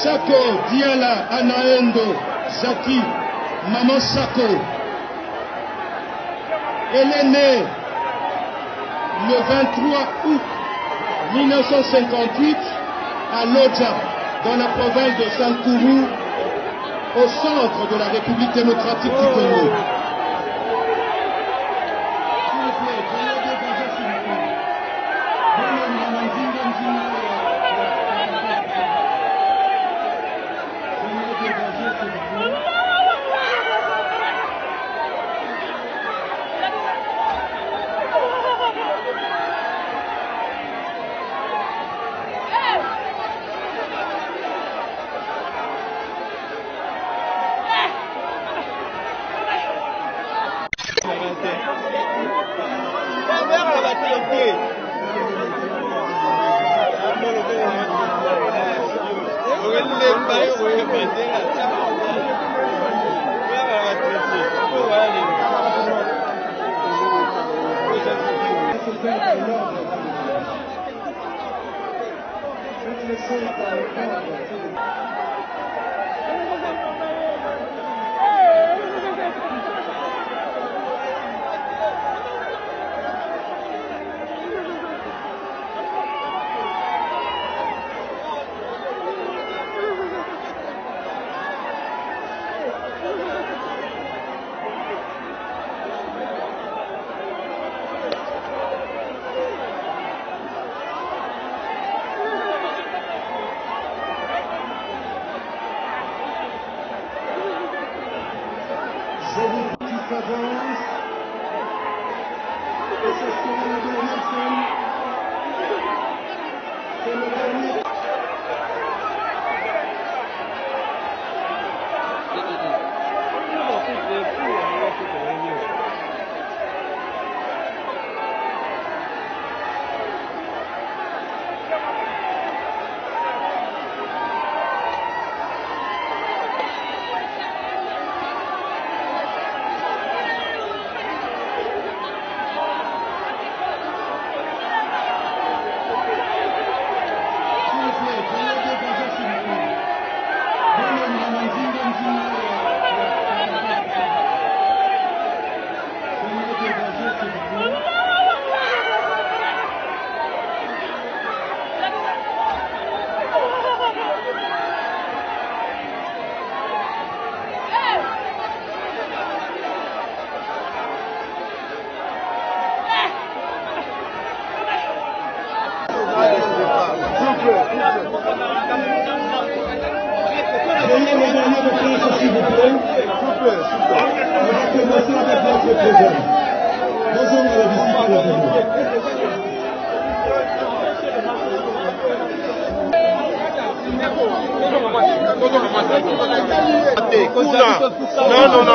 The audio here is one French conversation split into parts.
Sako Diala Anaendo Zaki Maman Sako. Elle est née le 23 août 1958 à Lodja, dans la province de Sankuru, au centre de la République démocratique du Congo.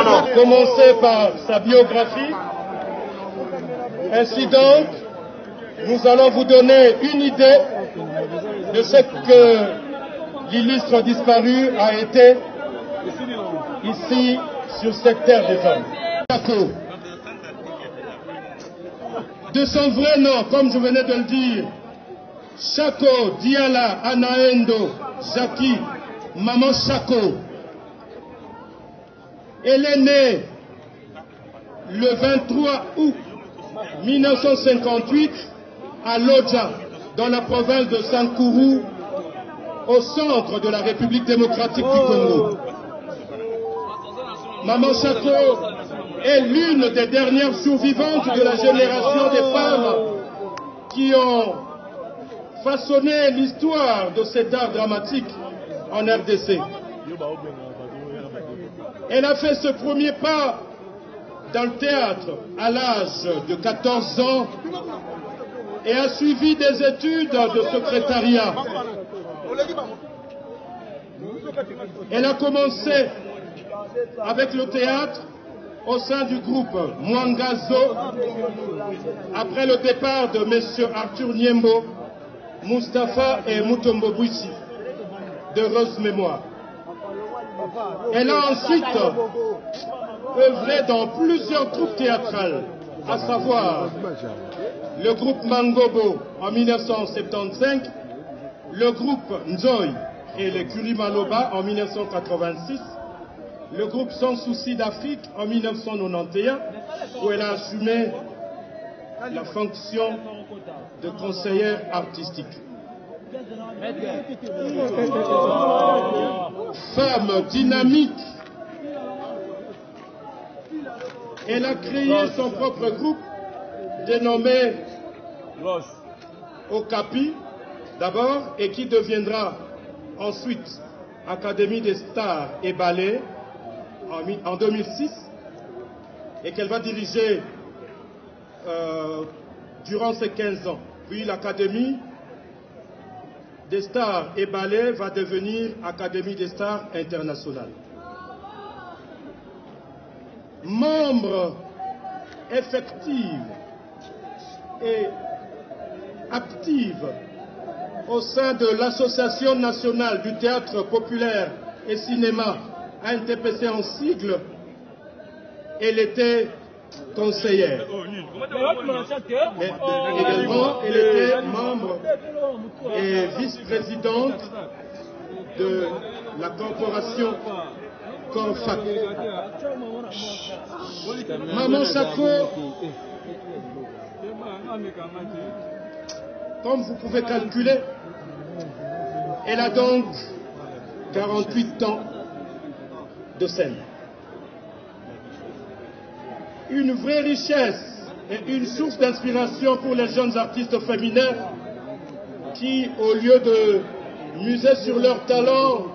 Non. Commencer par sa biographie. Ainsi donc, nous allons vous donner une idée de ce que l'illustre disparu a été ici sur cette terre des hommes. De son vrai nom, comme je venais de le dire, Sako Diala Anaendo Zaki Maman Sako. Elle est née le 23 août 1958 à Lodja, dans la province de Sankuru, au centre de la République démocratique du Congo. Maman Sako est l'une des dernières survivantes de la génération des femmes qui ont façonné l'histoire de cet art dramatique en RDC. Elle a fait ce premier pas dans le théâtre à l'âge de 14 ans et a suivi des études de secrétariat. Elle a commencé avec le théâtre au sein du groupe Mwangazo après le départ de M. Arthur Niembo, Mustapha et Mutombo Bouissi, d'heureuse mémoire. Elle a ensuite œuvré dans plusieurs troupes théâtrales, à savoir le groupe Mangobo en 1975, le groupe Nzoï et les Kulimaloba en 1986, le groupe Sans Souci d'Afrique en 1991, où elle a assumé la fonction de conseillère artistique. Femme dynamique, elle a créé son propre groupe dénommé Okapi d'abord et qui deviendra ensuite Académie des Stars et Ballets en 2006 et qu'elle va diriger durant ces 15 ans. Puis l'Académie des Stars et Ballets va devenir Académie des Stars internationale. Membre effective et active au sein de l'Association nationale du théâtre populaire et cinéma, ANTPC en sigle, elle était conseillère. Mais également, elle était membre et vice-présidente de la corporation Corfac. Maman Chako, comme vous pouvez calculer, elle a donc 48 ans de scène. Une vraie richesse et une source d'inspiration pour les jeunes artistes féminins qui, au lieu de miser sur leur talent,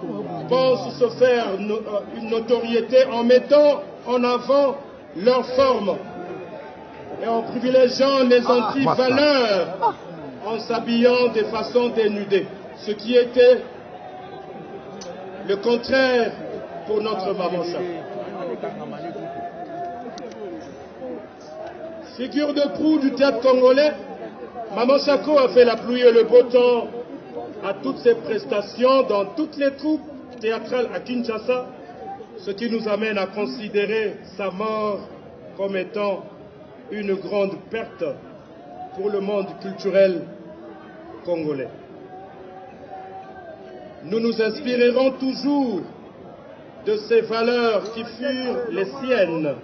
pensent se faire une notoriété en mettant en avant leur forme et en privilégiant les anti-valeurs, en s'habillant de façon dénudée, ce qui était le contraire pour notre maman Chako. Figure de proue du théâtre congolais, Maman Chako a fait la pluie et le beau temps à toutes ses prestations dans toutes les troupes théâtrales à Kinshasa, ce qui nous amène à considérer sa mort comme étant une grande perte pour le monde culturel congolais. Nous nous inspirerons toujours de ces valeurs qui furent les siennes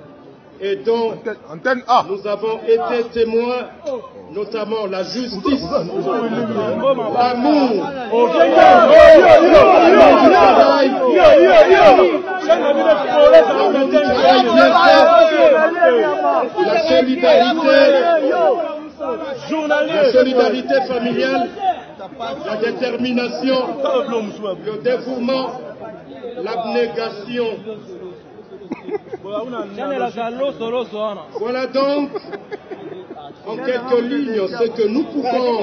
et dont nous avons été témoins, notamment la justice, l'amour, la solidarité familiale, la détermination, le dévouement, l'abnégation. Voilà donc en quelques lignes ce que nous pouvons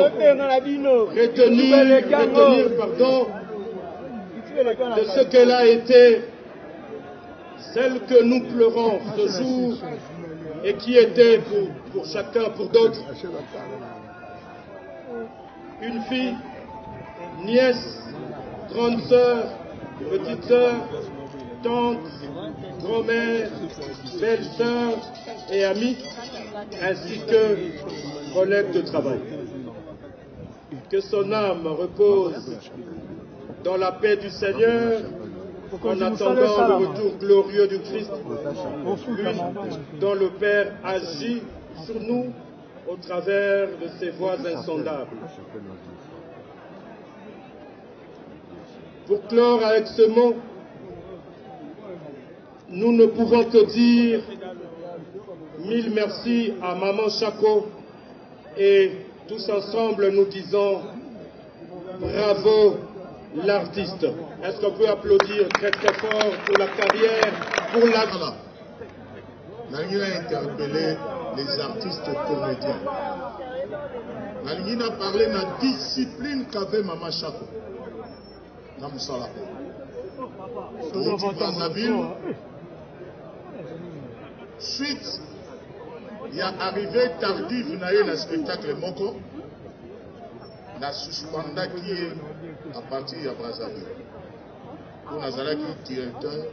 retenir de ce qu'elle a été, celle que nous pleurons ce jour et qui était pour chacun, pour d'autres, une fille, nièce, grande sœur, petite sœur, tante, grand-mère, belle-sœur et amie, ainsi que collègue de travail. Que son âme repose dans la paix du Seigneur, en attendant le retour glorieux du Christ, lui dont le Père agit sur nous au travers de ses voies insondables. Pour clore avec ce mot, nous ne pouvons que dire 1000 merci à Maman Chako et tous ensemble nous disons bravo l'artiste. Est-ce qu'on peut applaudir très très fort pour la carrière, pour la... Nalingi a interpellé les artistes comédiens. Nalingi a parlé de la discipline qu'avait Maman Chako. Dans Moussala. Suite, il y a arrivé tardif dans le spectacle Moko. La suspenda qui est à partir de Brazzaville. Pour Nazala qui est directeur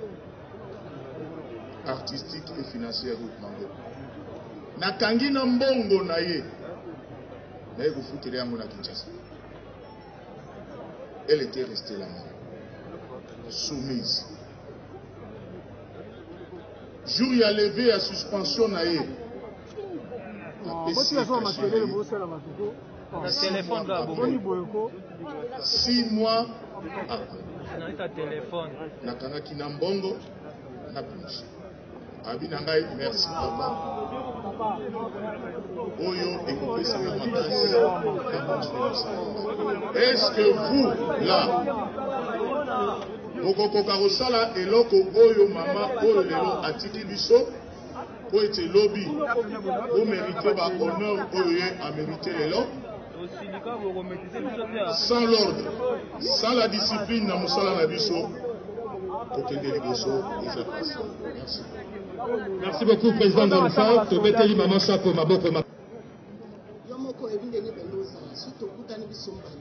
artistique et financier Route Mango. Nakangi na mbongo na ye. Na ye kufutile yango na Kinshasa. Elle était restée là-bas. soumise. Jour il a levé à suspension naïe. Six mois nakanga kinambongo na punchi. Abinangai, merci papa. Oyo ekopesa makasi. Est-ce que vous là Mokokoka kosala eloko oyo mama oyo lelo atiki biso po ete lobi o mérité ba honneur oyo ye a mérité lelo sans l'ordre, sans la discipline na mosala na biso kokende liboso eza pasi. Merci. Merci beaucoup, Président d'Alpha. Tobeteli Maman Chapo, Maboko. Yomoko ebindeni beloza, suto kutani bisombani.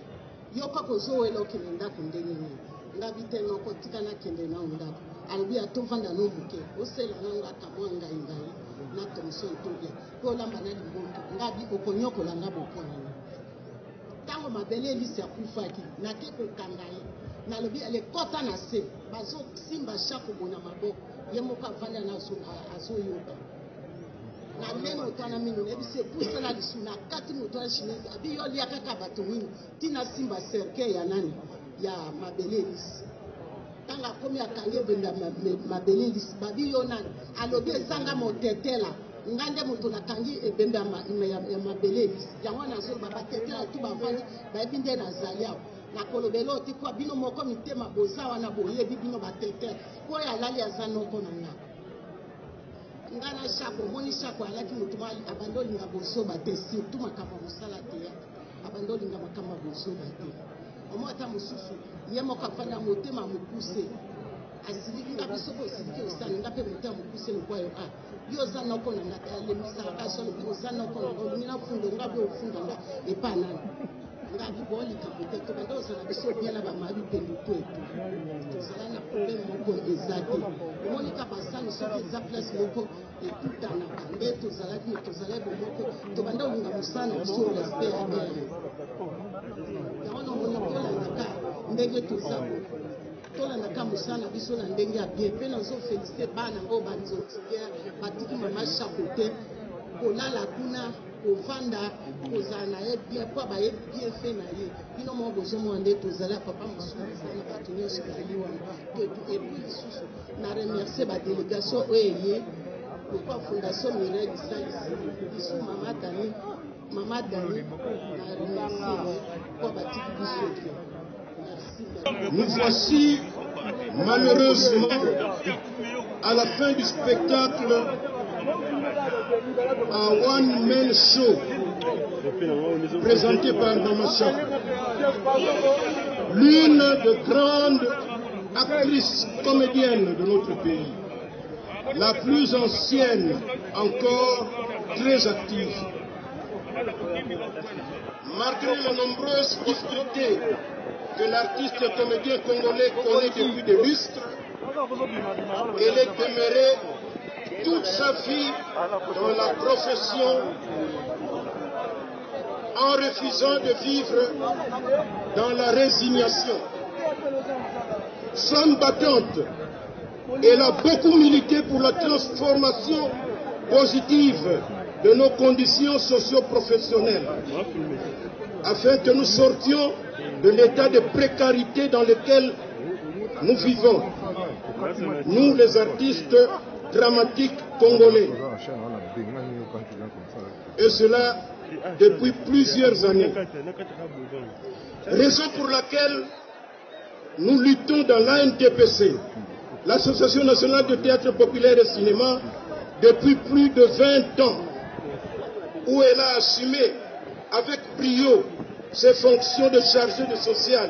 Yoka kozo elo kenda kundeni ni. Ngabi teno ko tikana kende na undako. Albi atovanda no buke. Osela nanga kamwanga ingai. Na tomso itobia. Ko lamba na limbonto. Ngabi okonyoko la ngabo pona. Tango mabele lisi akufaki. Na keko kangai. Na lobi ele kota na se. Bazo simba shako bona maboko. Yemoka vanda na azo yoka. Na lengo twana minu nebise pusala lisuna kati mutwa shineza abi yoli akaka bato minu tina simba serke ya nani ya mabelelis tanga komi akange benda mabelelis babi yo nani alobi ezanga motetela ngande mutu nakangi ebembe ya mabelelis yango nazo baba tetela tu bavandi babinde na zalia na kolobelo ti kwa bino moko mitema boza wana boyebi bino batetela ko ya lali azanoko na nga ngana shako moni shako alaki mutuma abandoli nga boso bate surtout makamba musala te abandoli nga makamba boso bate omota mususu yemo kafanya motema mukuse asiliki nga biso ko siliki osana nga pe motema mukuse no kwayo yo zana ko na ngata le misala ka so ko zana ko ngo ngina fundo nga be ofunda nga epana nga biboli ka poteto bando zana biso biela ba mabi pelu kwetu tozala na problème moko ezate omoni ka basani soki eza place moko ekutana nde tozalaki tozalaki moko tobanda olinga mosala biso respect ya bere yango nomoni tolandaka ndenge tozako tolandaka mosala biso na ndenge ya bien mpe nazofélise bana oyo banzotiya batiki mama chapo te kolala kuna kovanda kozala na ye bien mpo baye bien fe na ye bino moko bozomona nde tozala papa mosusu na bato nyonso bazali wana epui lisusu na remercie badélégation oyo eye pourquoi fondation Mireille Salisi biso mama Dani na remercie pour batiki biso te. Nous voici malheureusement à la fin du spectacle à One Man Show présenté par Maman Chapo, l'une des grandes actrices comédiennes de notre pays, la plus ancienne encore, très active. Malgré les nombreuses difficultés que l'artiste et comédien congolais connaît depuis des lustres, elle est demeurée toute sa vie dans la profession en refusant de vivre dans la résignation. Femme battante, elle a beaucoup milité pour la transformation positive de nos conditions socio-professionnelles, afin que nous sortions de l'état de précarité dans lequel nous vivons, nous les artistes dramatiques congolais. Et cela depuis plusieurs années. Raison pour laquelle nous luttons dans l'ANTPC, l'Association nationale de théâtre populaire et cinéma, depuis plus de 20 ans, où elle a assumé avec brio ses fonctions de chargée de social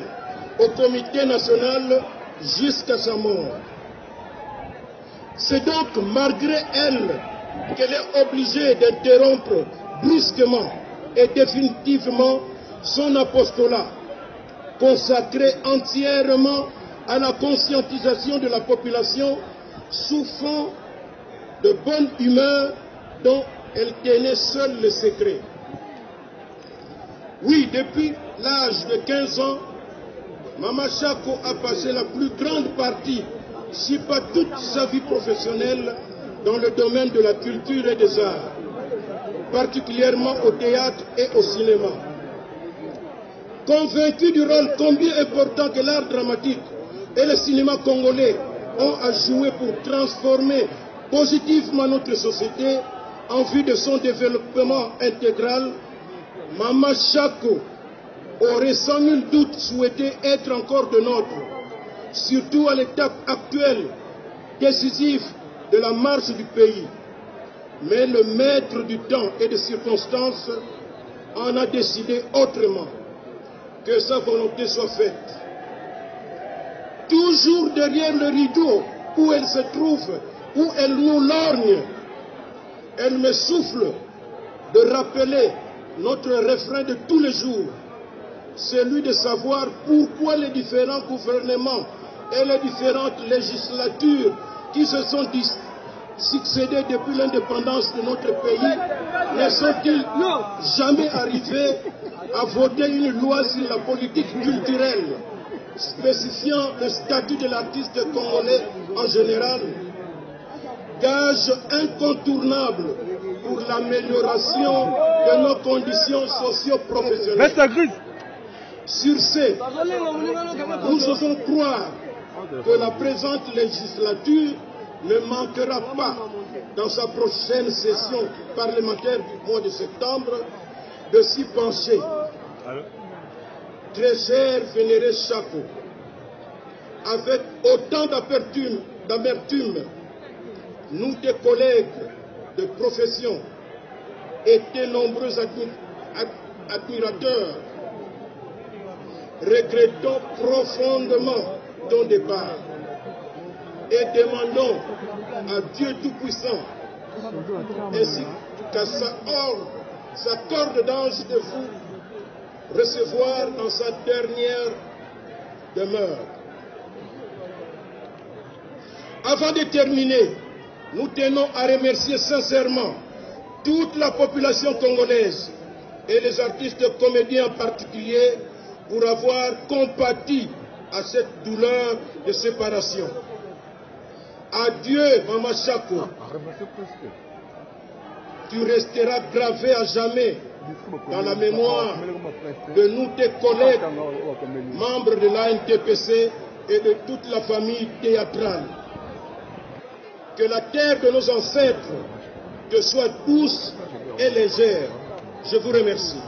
au comité national jusqu'à sa mort. C'est donc malgré elle qu'elle est obligée d'interrompre brusquement et définitivement son apostolat, consacré entièrement à la conscientisation de la population souffrant de bonne humeur dont elle tenait seule le secret. Oui, depuis l'âge de 15 ans, Mama Chako a passé la plus grande partie, si pas toute sa vie professionnelle, dans le domaine de la culture et des arts, particulièrement au théâtre et au cinéma. Convaincu du rôle combien important que l'art dramatique et le cinéma congolais ont à jouer pour transformer positivement notre société en vue de son développement intégral, Mama Chako aurait sans nul doute souhaité être encore de nôtre, surtout à l'étape actuelle décisive de la marche du pays. Mais le maître du temps et des circonstances en a décidé autrement. Que sa volonté soit faite. Toujours derrière le rideau où elle se trouve, où elle nous lorgne, elle me souffle de rappeler notre refrain de tous les jours, celui de savoir pourquoi les différents gouvernements et les différentes législatures qui se sont succédées depuis l'indépendance de notre pays ne sont-ils jamais arrivés à voter une loi sur la politique culturelle spécifiant le statut de l'artiste congolais en général, gage incontournable pour l'amélioration de nos conditions socio-professionnelles. Sur ce, nous osons croire que la présente législature ne manquera pas, dans sa prochaine session parlementaire du mois de septembre, de s'y pencher. Très cher vénéré Chako, avec autant d'amertume, nous des collègues de profession et de nombreux admirateurs regrettons profondément ton départ et demandons à Dieu Tout-Puissant ainsi qu'à sa corde d'ange de vous recevoir dans sa dernière demeure. Avant de terminer, nous tenons à remercier sincèrement toute la population congolaise et les artistes comédiens en particulier pour avoir compati à cette douleur de séparation. Adieu, Mama Chako. Tu resteras gravé à jamais dans la mémoire de nous, tes collègues, membres de l'ANTPC et de toute la famille théâtrale. Que la terre de nos ancêtres te soit douce et légère. Je vous remercie.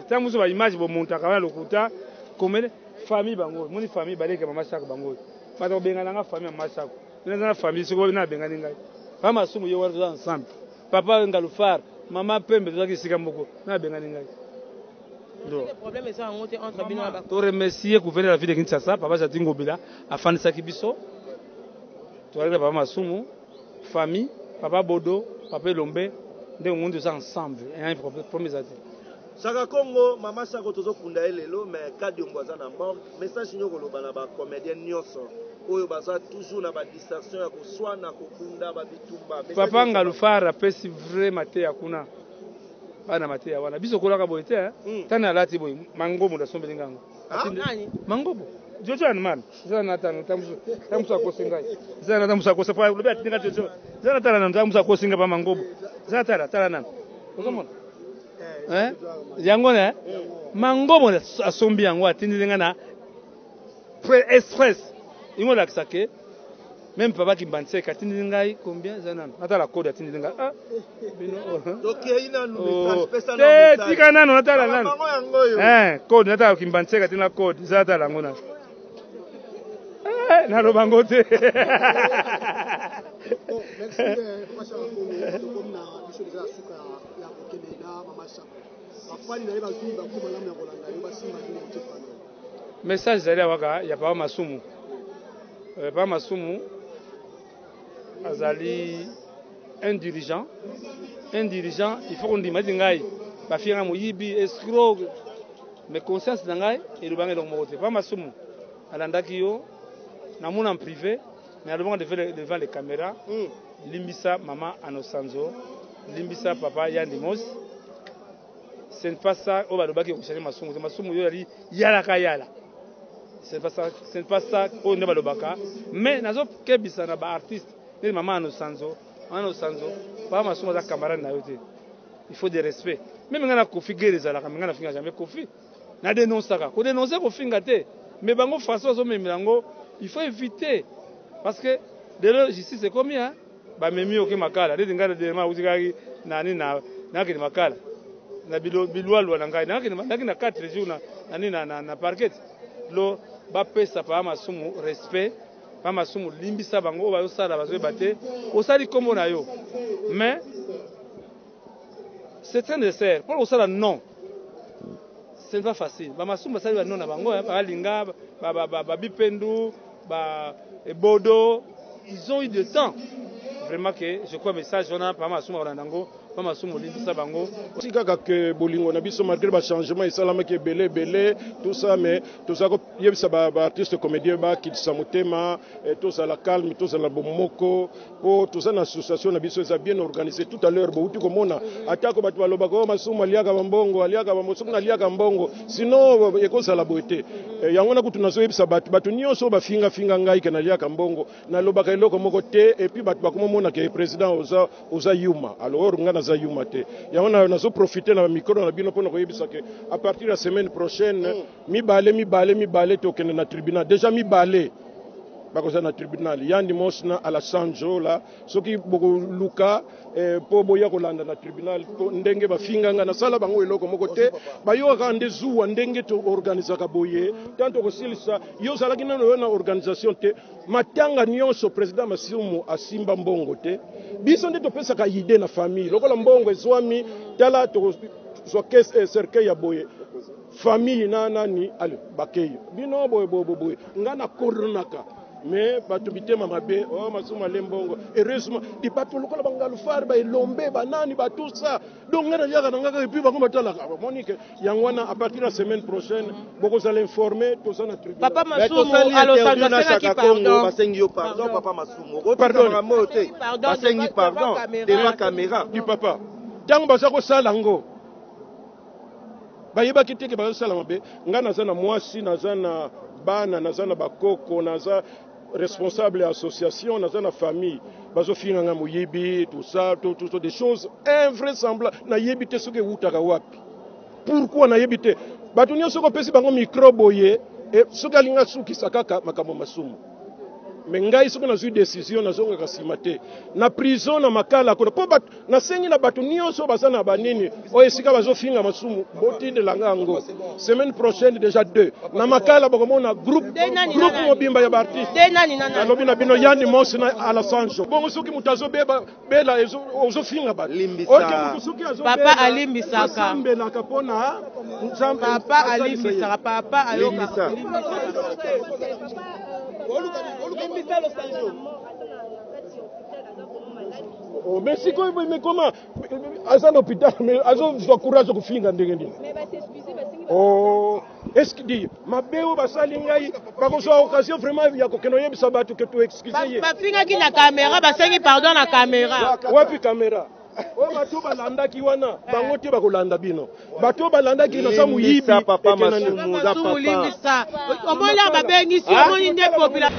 Tangu ba image bo montaka wana lokuta komene famille bango moni famille baleka Mama Chako bango bato bengana nga famille Mama Chako na famille siko na bengani ngai mama sumu yo wala ensemble papa Ngalufar mama Pembe tozaki sika moko na bengani ngai ndo le problème est ça monter entre bino ba to remercier gouverneur la ville de Kinshasa papa Jatingo Bila afandisa kibiso to ala papa Masumu famille papa Bodo papa Lombe nde monde ça ensemble et un problème ça. Chaka Congo, Mama Chako tozo kunda elelo, mais kadi ngwaza na mort, message nyoko loba na ba comédien nyonso. Oyo baza toujours na ba distraction ya kuswa na kokunda ba bitumba. Papa Ngalufara pesi vraiment te yakuna. Bana mate ya wana. Biso kolaka boye te hein. Tana lati boye mangobo da sombe lingango. Nani? Mangobo. Jojo animal. Zana tano tamusa kosengai. Zana tamusa kosepa lobe atinga jojo. Zana tala na tamusa kosenga pa mangobo. Zana tala nana. Okomona. Yango ne mangobo asombi yango atindinga na express ingo la kisake même papa Kimbanseka atindinga combien zanan ata la code atindinga donc ina nous pesa na tika nano natala nano code natala Kimbanseka tina code zata la ngona na lo bango te message zali waka ya Papa Masumu. Papa Masumu azali un dirigeant, il faut qu'on dise ngai ba fianga moyibi escroc mais conscience ngai et le bange donc moté. Papa Masumu alandaki yo na mona en privé mais devant les caméras limbisa mama Anosanzo, limbisa papa Yandimos. ce n'est pas ça au balobaki ko changer masumu masumu yo yali yala ka yala ce n'est pas ça au ne balobaka mais nazo kebisa na ba artiste ni mama ano sanzo pas masumu za camarade na yote il faut des respect même ngana Kofi Gereza la ngana finga jamais Kofi na dénoncer ko dénoncer ko finga te mais bango façon zo memelango il faut éviter parce que de la justice c'est combien ba memi oke makala de ngana de ma uzikaki nani na ke makala na bilwalwa na ngai na 4 jours na parquet lo ba pesa pa masumu respect pa masumu limbisa bango ba yosala bazo bate osali komo na yo mais c'est un dessert pour osala non c'est pas facile ba masumu basali ba non na bango ba linga ba bipendu ba ebodo ils ont eu de temps vraiment que je crois message on a pas masumu orandango pas masumu limbisa bango si kaka que bolingo na biso malgré ba changement et salama ke belé tout ça mais tout ça ko yebisa ba artiste comédien ba ki samotema tout ça la calme tout ça la bomoko po tout ça na association na biso ça bien organisé tout à l'heure bo uti ko mona atako batu baloba ko masumu aliaka bambongo aliaka bamosuku na aliaka mbongo sinon eko sala boete yango na kutu nazo yebisa batu nyonso ba finga ngai ke na aliaka mbongo na lobaka eloko moko te et puis batu bakomona ke président oza yuma alors ngana za yuma te yango nazo profiter na micro na bino pona ko yebisa ke à partir de la semaine prochaine mi balé to kende na tribunal déjà mi balé bakoza na tribunal yandi mosna à la sanjo la soki boko luka po boya ko landa na tribunal ndenge ba finganga na sala bango eloko moko te bayo ka ndezuwa ndenge to organiser ka boye tanto ko silisa yo sala kinano na organisation te matanga nyonso président Masumu asimba mbongo te biso nde to pesa ka idée na famille lokola mbongo ezwami tala to so caisse cercueil ya boye famille na nani ale bakeyo bino boye ngana koronaka mais batu bitema mabe Masumu lembongo heureusement di batu lokola bangalu far ba elombe banani ba tout ça donc ngana yaka ngaka et puis bango batala monique yangwana à partir de la semaine prochaine boko za l'informer tout ça na tribunal papa Masumu alors ça doit faire qui pardon basengi pardon papa Masumu pardon moté basengi pardon devant caméra du papa tango basako salango bayeba kiteke ba sala mabe ngana za na mwasi na za na bana na za na bakoko na za responsable association na za na famille bazo finga nga moyebi tout ça tout des choses invraisemblables na yebite soke utaka wapi pourquoi na yebite batu nyonso ko pesi bango micro boye et soki alinga suki sakaka makambo Masumu mais ngai soki nazwi décision nazongaka nsima te na prison na makala kuna po bato nasengi na bato nyonso baza na banini oyo esika bazofinga Masumu botindelanga yango semaine prochaine déjà 2 na makala bakomona groupe mobimba ya baartiste alobi na bino yandi mosi na alasanjo bongo soki moto azobeba bela ozofinga bato papa alimbisaka asambelaka mpona papa alimbisaka papa ayokaka Oh, mais si quoi, mais comment à l'hôpital, mais azo courage de finir ndenge ndenge. Oh, est-ce qu'il dit ma béo basalingai bakoso occasion vraiment ya kokeno yebisa batu que tu excuser. Ba finga ki na caméra basengi pardon na caméra. Wapi caméra? O bato balanda ki wana bango te bakolanda bino. Bato balanda ki na samu yibi papa Masumu za papa. Omola babengi si omoni nde population.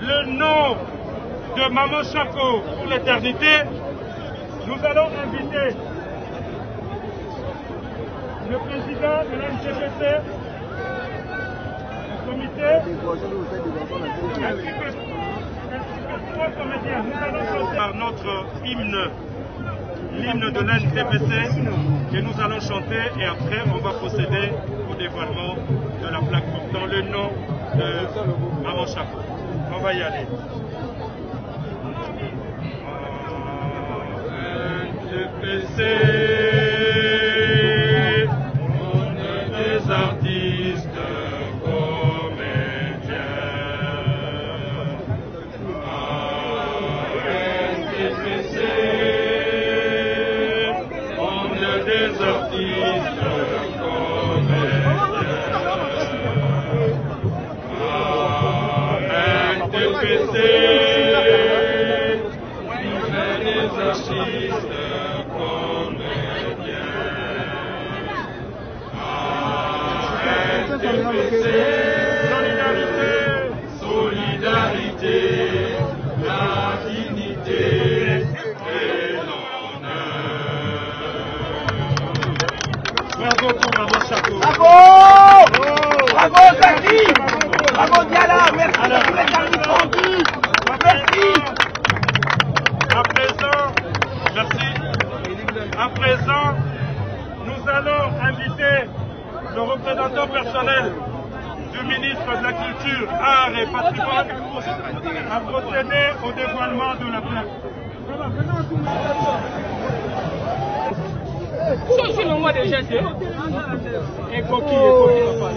Le nom de Maman Chako pour l'éternité, nous allons inviter le président de l'NCPC, le comité, ainsi que 3 comédiens. Nous allons chanter notre hymne, l'hymne de l'NCPC, que nous allons chanter et après on va procéder au dévoilement de la plaque portant le nom de Maman Chako. On va y aller. NCPC, on est des artistes comédiens. NCPC, on est des artistes comédiens. NCPC, on est des artistes comédiens. NCPC, solidarité, la dignité et l'honneur. Bravo pour Maman Chako. Bravo! Bravo Zaki! Bravo Diala! Merci pour les services rendus! Merci! À présent, nous allons inviter le représentant personnel du ministre de la Culture, Arts et Patrimoine à procéder au dévoilement de la plaque. C'est le mois de janvier. Et coquille, papa.